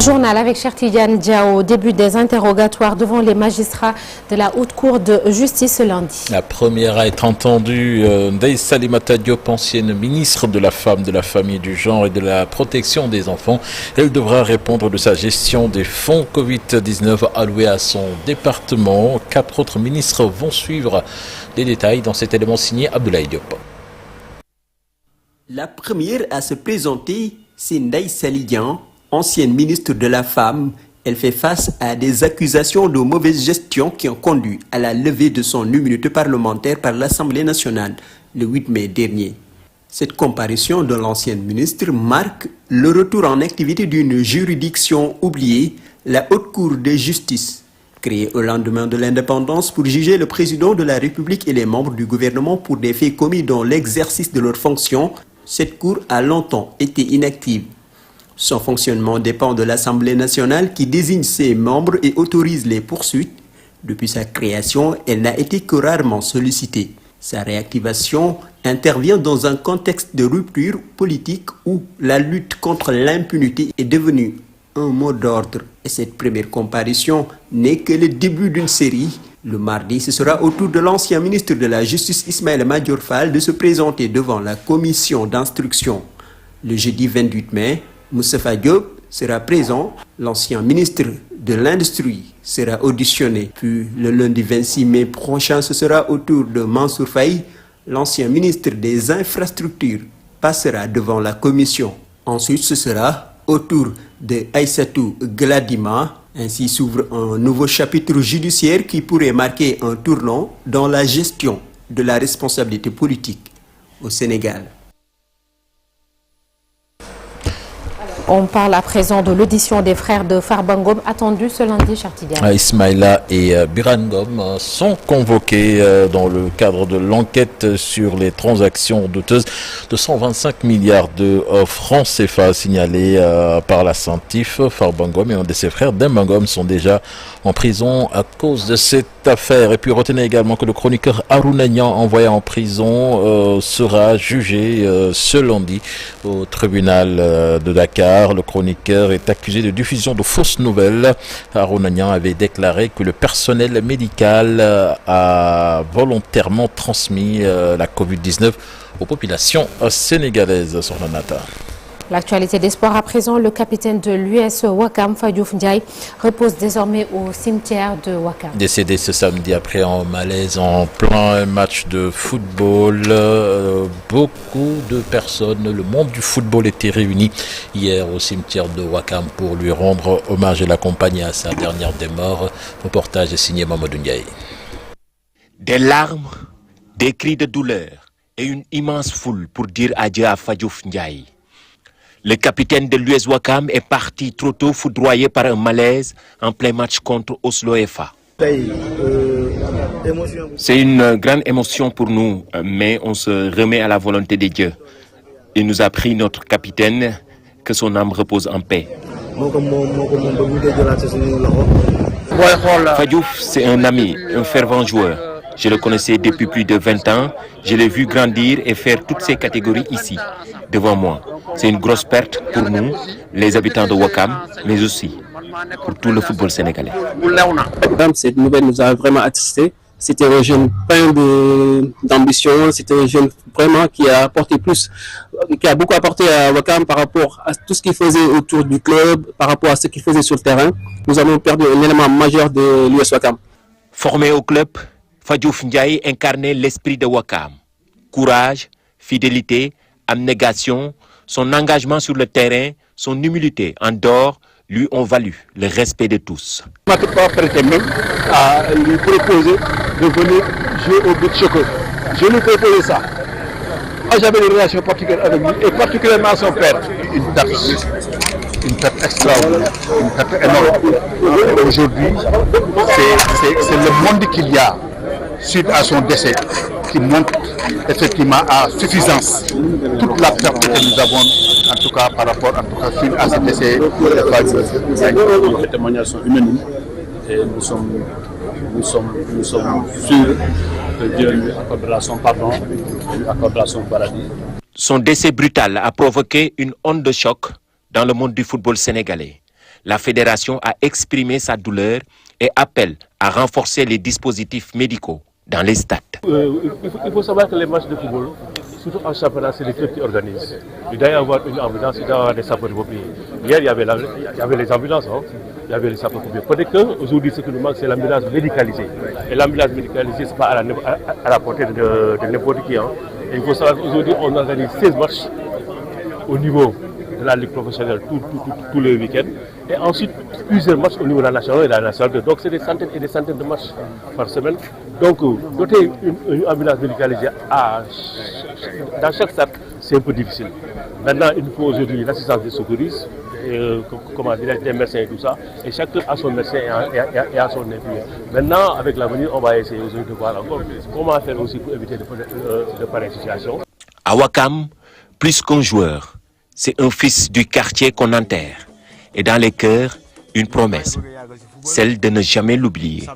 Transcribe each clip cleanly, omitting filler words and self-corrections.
Journal avec Cheikh Tidiane Diao, début des interrogatoires devant les magistrats de la Haute Cour de justice ce lundi. La première à être entendue, Ndeye Salimata Diop, ancienne ministre de la Femme, de la Famille, du Genre et de la Protection des Enfants. Elle devra répondre de sa gestion des fonds Covid-19 alloués à son département. 4 autres ministres vont suivre les détails dans cet élément signé Abdoulaye Diop. La première à se présenter, c'est Ndeye Salimata, ancienne ministre de la Femme. Elle fait face à des accusations de mauvaise gestion qui ont conduit à la levée de son immunité parlementaire par l'Assemblée nationale le 8 mai dernier. Cette comparution de l'ancienne ministre marque le retour en activité d'une juridiction oubliée, la Haute Cour de justice. Créée au lendemain de l'indépendance pour juger le président de la République et les membres du gouvernement pour des faits commis dans l'exercice de leurs fonctions, cette cour a longtemps été inactive. Son fonctionnement dépend de l'Assemblée nationale qui désigne ses membres et autorise les poursuites. Depuis sa création, elle n'a été que rarement sollicitée. Sa réactivation intervient dans un contexte de rupture politique où la lutte contre l'impunité est devenue un mot d'ordre. Et cette première comparution n'est que le début d'une série. Le mardi, ce sera au tour de l'ancien ministre de la Justice Ismaïla Madior Fall de se présenter devant la commission d'instruction. Le jeudi 28 mai, Moustapha Diop sera présent, l'ancien ministre de l'Industrie sera auditionné. Puis le lundi 26 mai prochain, ce sera au tour de Mansour Faye, l'ancien ministre des Infrastructures passera devant la commission. Ensuite, ce sera au tour de Aïssatou Gladima. Ainsi s'ouvre un nouveau chapitre judiciaire qui pourrait marquer un tournant dans la gestion de la responsabilité politique au Sénégal. On parle à présent de l'audition des frères de Farba Ngom attendue ce lundi, Cheikh Tidiane. Ismaïla et Birane Ngom sont convoqués dans le cadre de l'enquête sur les transactions douteuses de 125 milliards de francs CFA signalés par la CENTIF. Farba Ngom et un de ses frères, Demba Ngom, sont déjà en prison à cause de cette affaire. Et puis retenez également que le chroniqueur Harouna Niang, envoyé en prison, sera jugé ce lundi au tribunal de Dakar. Le chroniqueur est accusé de diffusion de fausses nouvelles. Harouna Niang avait déclaré que le personnel médical a volontairement transmis la Covid-19 aux populations sénégalaises. Sur la Nata. L'actualité des sports à présent, le capitaine de l'US Ouakam, Fadiouf Ndiaye, repose désormais au cimetière de Ouakam. Décédé ce samedi après un malaise en plein match de football. Beaucoup de personnes, le monde du football était réuni hier au cimetière de Ouakam pour lui rendre hommage et l'accompagner à sa dernière demeure. Reportage signé Mamadou Ndiaye. Des larmes, des cris de douleur et une immense foule pour dire adieu à Fadiouf Ndiaye. Le capitaine de l'US Ouakam est parti trop tôt, foudroyé par un malaise en plein match contre Oslo FA. C'est une grande émotion pour nous, mais on se remet à la volonté de Dieu. Il nous a pris notre capitaine, que son âme repose en paix. Fadiouf, c'est un ami, un fervent joueur. Je le connaissais depuis plus de 20 ans. Je l'ai vu grandir et faire toutes ces catégories ici, devant moi. C'est une grosse perte pour nous, les habitants de Ouakam, mais aussi pour tout le football sénégalais. Cette nouvelle nous a vraiment attristés. C'était un jeune plein d'ambition. C'était un jeune vraiment qui a apporté plus, qui a beaucoup apporté à Ouakam par rapport à tout ce qu'il faisait autour du club, par rapport à ce qu'il faisait sur le terrain. Nous avons perdu un élément majeur de l'US Ouakam. Formé au club, Fadiouf Ndiaye incarnait l'esprit de Ouakam. Courage, fidélité, abnégation, son engagement sur le terrain, son humilité en dehors lui ont valu le respect de tous. Je ne m'étais pas prêté même à lui proposer de venir jouer au beach soccer. Je lui proposais ça. J'avais une relation particulière avec lui et particulièrement à son père. Une perte extraordinaire, une perte énorme. Aujourd'hui, c'est le monde qu'il y a suite à son décès qui montre effectivement à suffisance toute la perte que nous avons, en tout cas par rapport suite à ce décès. Les témoignages sont unanimes et nous sommes sûrs que Dieu lui accordera son pardon, lui accordera son paradis. Son décès brutal a provoqué une onde de choc dans le monde du football sénégalais. La fédération a exprimé sa douleur et appelle à renforcer les dispositifs médicaux dans les stades. Il faut savoir que les matchs de football, surtout en championnat, c'est les clubs qui organisent. Il doit y avoir une ambulance, il doit y avoir des sapeurs-pompiers. Hier, il y avait les ambulances, hein. Il y avait les sapeurs-pompiers. Peut-être qu'aujourd'hui, ce qui nous manque, c'est l'ambulance médicalisée. Et l'ambulance médicalisée, ce n'est pas à la portée de n'importe qui. Hein. Et il faut savoir qu'aujourd'hui, on organise 16 matchs au niveau de la Ligue professionnelle tous les week-ends. Et ensuite, plusieurs matchs au niveau de la nationale et de la nationale. Donc, c'est des centaines et des centaines de matchs par semaine. Donc, doter une ambulance médicalisée dans chaque stade, c'est un peu difficile. Maintenant, il faut aujourd'hui l'assistance des secouristes, des médecins et tout ça. Et chacun a son médecin et a son infirmier. Maintenant, avec l'avenir, on va essayer aujourd'hui de voir encore comment faire aussi pour éviter de pareilles situations. À Ouakam, plus qu'un joueur, c'est un fils du quartier qu'on enterre. Et dans les cœurs, une promesse, celle de ne jamais l'oublier.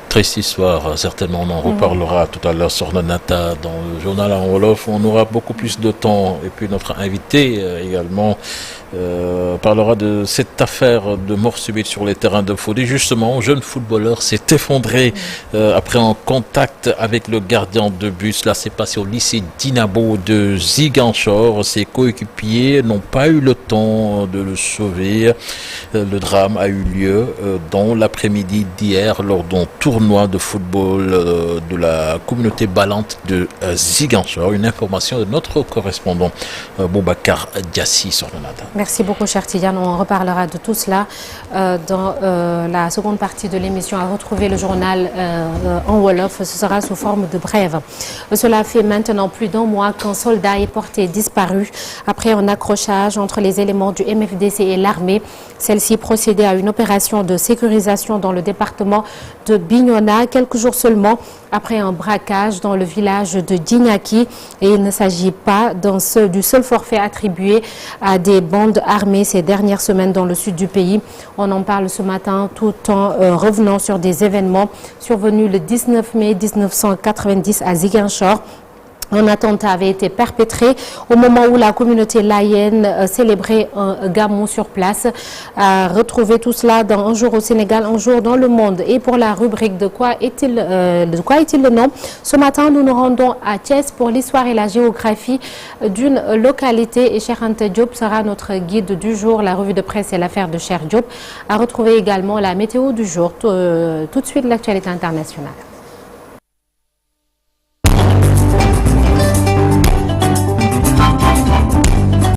Triste histoire, certainement on en reparlera tout à l'heure sur Nonata dans le journal en Wolof. On aura beaucoup plus de temps et puis notre invité également parlera de cette affaire de mort subite sur les terrains de foot. Et justement, un jeune footballeur s'est effondré après un contact avec le gardien de but. Cela s'est passé au lycée Dinabo de Ziguinchor. Ses coéquipiers n'ont pas eu le temps de le sauver. Le drame a eu lieu dans l'après-midi d'hier lors d'un tournoi de football de la communauté ballante de Ziguinchor. Une information de notre correspondant Boubacar Diassi sur le matin. Merci beaucoup, cher Tidiane. On reparlera de tout cela dans la seconde partie de l'émission. À retrouver le journal en Wolof, ce sera sous forme de brève. Cela fait maintenant plus d'un mois qu'un soldat est porté disparu après un accrochage entre les éléments du MFDC et l'armée. Celle-ci procédait à une opération de sécurisation dans le département de Bignona, quelques jours seulement après un braquage dans le village de Djignaki. Et il ne s'agit pas du seul forfait attribué à des bandes armées ces dernières semaines dans le sud du pays. On en parle ce matin tout en revenant sur des événements survenus le 19 mai 1990 à Ziguinchor. Un attentat avait été perpétré au moment où la communauté laïenne célébrait un gamou sur place. Retrouvez tout cela dans Un jour au Sénégal, un jour dans le monde. Et pour la rubrique de quoi est-il le nom? Ce matin, nous nous rendons à Thiès pour l'histoire et la géographie d'une localité. Et Cheikh Anta Diop sera notre guide du jour. La revue de presse et l'affaire de Cheikh Diop. À retrouver également la météo du jour. Tout de suite, l'actualité internationale.